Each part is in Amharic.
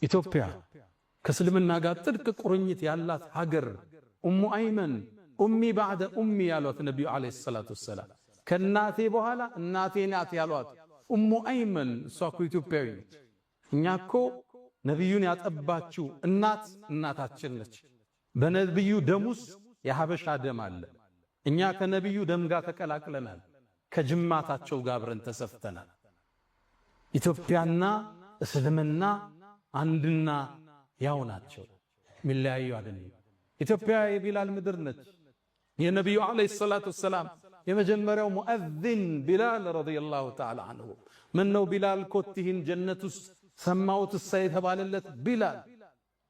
ኢትዮጵያ ከእስልምና ጋር ጥልቅ ቁርኝት ያላት ሀገር ኡሙ አይመን ኡሚ ባዕደ ኡሚ ያሏት ነቢዩ ዓለይሂ ሰላቱ ወሰላም ከእናቴ በኋላ እናቴ ናት ያሏት ኡሙ አይመን እሷ እኮ ኢትዮጵያዊ ነች። እኛ እኮ ነቢዩን ያጠባችው እናታችን ነች። በነቢዩ ደም ውስጥ የሀበሻ ደም አለ። እኛ ከነቢዩ ደም ጋር ተቀላቅለናል። ከጅማታቸው ጋር አብረን ተሰፍተናል። ኢትዮጵያና እስልምና አንድና ያው ናቸው፣ ሚለያዩ አይደለም። ኢትዮጵያ የቢላል ምድር ነች። የነቢዩ ዓለይሂ ሰላቱ ወሰላም የመጀመሪያው ሙአዚን ቢላል ረዲየላሁ ተዓላ አንሁ። ምን ነው ቢላል ኮቲህን ጀነት ውስጥ ሰማሁት እሳ የተባለለት ቢላል።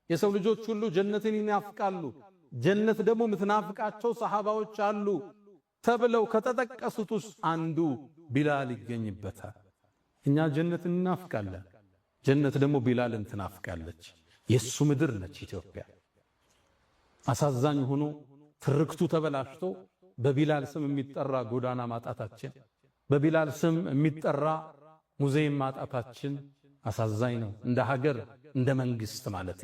የሰው ልጆች ሁሉ ጀነትን ይናፍቃሉ፣ ጀነት ደግሞ ምትናፍቃቸው ሰሃባዎች አሉ ተብለው ከተጠቀሱት ውስጥ አንዱ ቢላል ይገኝበታል። እኛ ጀነትን እናፍቃለን፣ ጀነት ደግሞ ቢላልን ትናፍቃለች። የሱ ምድር ነች ኢትዮጵያ። አሳዛኝ ሆኖ ትርክቱ ተበላሽቶ በቢላል ስም የሚጠራ ጎዳና ማጣታችን፣ በቢላል ስም የሚጠራ ሙዚየም ማጣታችን አሳዛኝ ነው። እንደ ሀገር እንደ መንግስት ማለቴ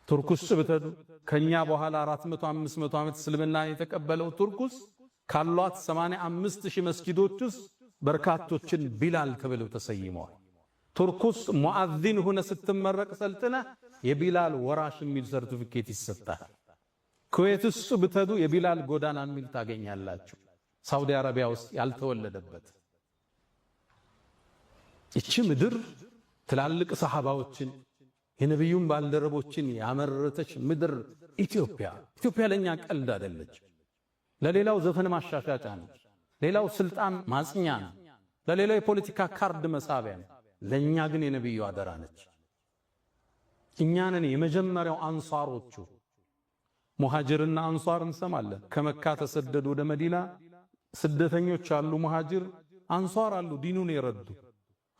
ቱርክ ውስጥ ብትሄዱ ከኛ በኋላ 400 500 ዓመት እስልምና የተቀበለው ቱርክ ውስጥ ካሏት 85,000 መስጊዶች ውስጥ በርካቶችን ቢላል ተብለው ተሰይመዋል። ቱርክ ውስጥ ሙአዚን ሆነ ስትመረቅ ሰልጥነ የቢላል ወራሽ የሚል ሰርቲፊኬት ይሰጣል። ኩዌት ውስጥ ብትሄዱ የቢላል ጎዳና የሚል ታገኛላችሁ። ሳውዲ አረቢያ ውስጥ ያልተወለደበት እቺ ምድር ትላልቅ ሰሃባዎችን የነብዩን ባልደረቦችን ያመረተች ምድር ኢትዮጵያ። ኢትዮጵያ ለኛ ቀልድ አይደለች። ለሌላው ዘፈን ማሻሻጫ ነች፣ ሌላው ስልጣን ማጽኛ ነው፣ ለሌላው የፖለቲካ ካርድ መሳቢያ ነው። ለኛ ግን የነብዩ አደራ ነች። እኛንን የመጀመሪያው አንሷሮቹ ሙሃጅርና አንሷር እንሰማለን። ከመካ ተሰደዱ ወደ መዲና ስደተኞች አሉ፣ ሙሃጅር አንሷር አሉ፣ ዲኑን የረዱ።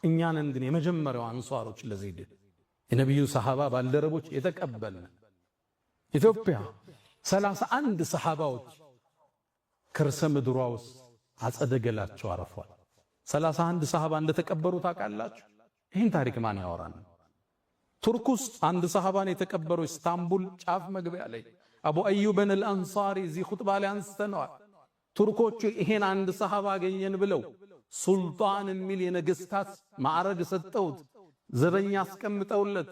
እኛንን ግን የመጀመሪያው አንሷሮች ለዚህ የነብዩ ሰሃባ ባልደረቦች የተቀበልን። ኢትዮጵያ 31 ሰሃባዎች ከርሰ ምድሯ ውስጥ አጸደገላቸው አረፏል። 31 ሰሃባ እንደተቀበሩ ታውቃላችሁ? ይህን ታሪክ ማን ያወራል? ቱርክ ውስጥ አንድ ሰሃባን የተቀበረው ኢስታንቡል ጫፍ መግቢያ ላይ አቡ አዩብን አልአንሳሪ እዚህ ኹጥባ ላይ አንስተነዋል። ቱርኮቹ ይሄን አንድ ሰሃባ አገኘን ብለው ሱልጣን የሚል የነገስታት ማዕረግ ሰጠውት፣ ዘበኛ አስቀምጠውለት፣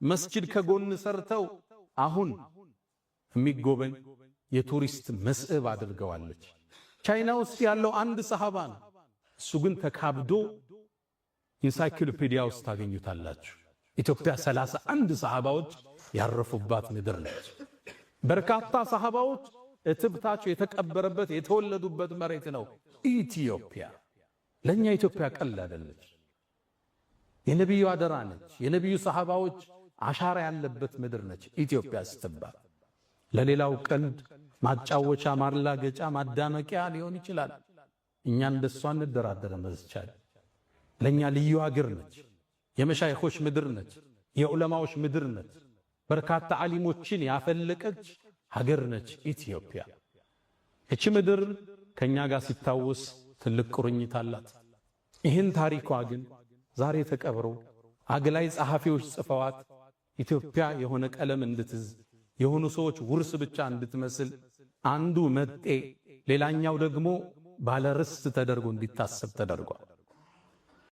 መስጂድ ከጎን ሰርተው አሁን የሚጎበኝ የቱሪስት መስህብ አድርገዋለች። ቻይና ውስጥ ያለው አንድ ሰሃባ ነው። እሱ ግን ተካብዶ ኢንሳይክሎፒዲያ ውስጥ ታገኙታላችሁ። ኢትዮጵያ 31 ሰሃባዎች ያረፉባት ምድር ነች። በርካታ ሰሃባዎች እትብታቸው የተቀበረበት የተወለዱበት መሬት ነው ኢትዮጵያ። ለኛ ኢትዮጵያ ቀልድ አይደለች። የነብዩ አደራ ነች። የነብዩ ሰሃባዎች አሻራ ያለበት ምድር ነች ኢትዮጵያ ስትባል። ለሌላው ቀልድ ማጫወቻ፣ ማላገጫ፣ ማዳመቂያ ሊሆን ይችላል። እኛ እንደሷ እንደራደረን በዝቻለ። ለኛ ልዩ ሀገር ነች። የመሻይኾች ምድር ነች። የዑለማዎች ምድር ነች። በርካታ ዓሊሞችን ያፈለቀች ሀገር ነች ኢትዮጵያ። እቺ ምድር ከኛ ጋር ሲታወስ ትልቅ ቁርኝት አላት። ይህን ታሪኳ ግን ዛሬ ተቀብሮ አግላይ ጸሐፊዎች ጽፈዋት ኢትዮጵያ የሆነ ቀለም እንድትዝ የሆኑ ሰዎች ውርስ ብቻ እንድትመስል አንዱ መጤ ሌላኛው ደግሞ ባለርስት ተደርጎ እንዲታሰብ ተደርጓል።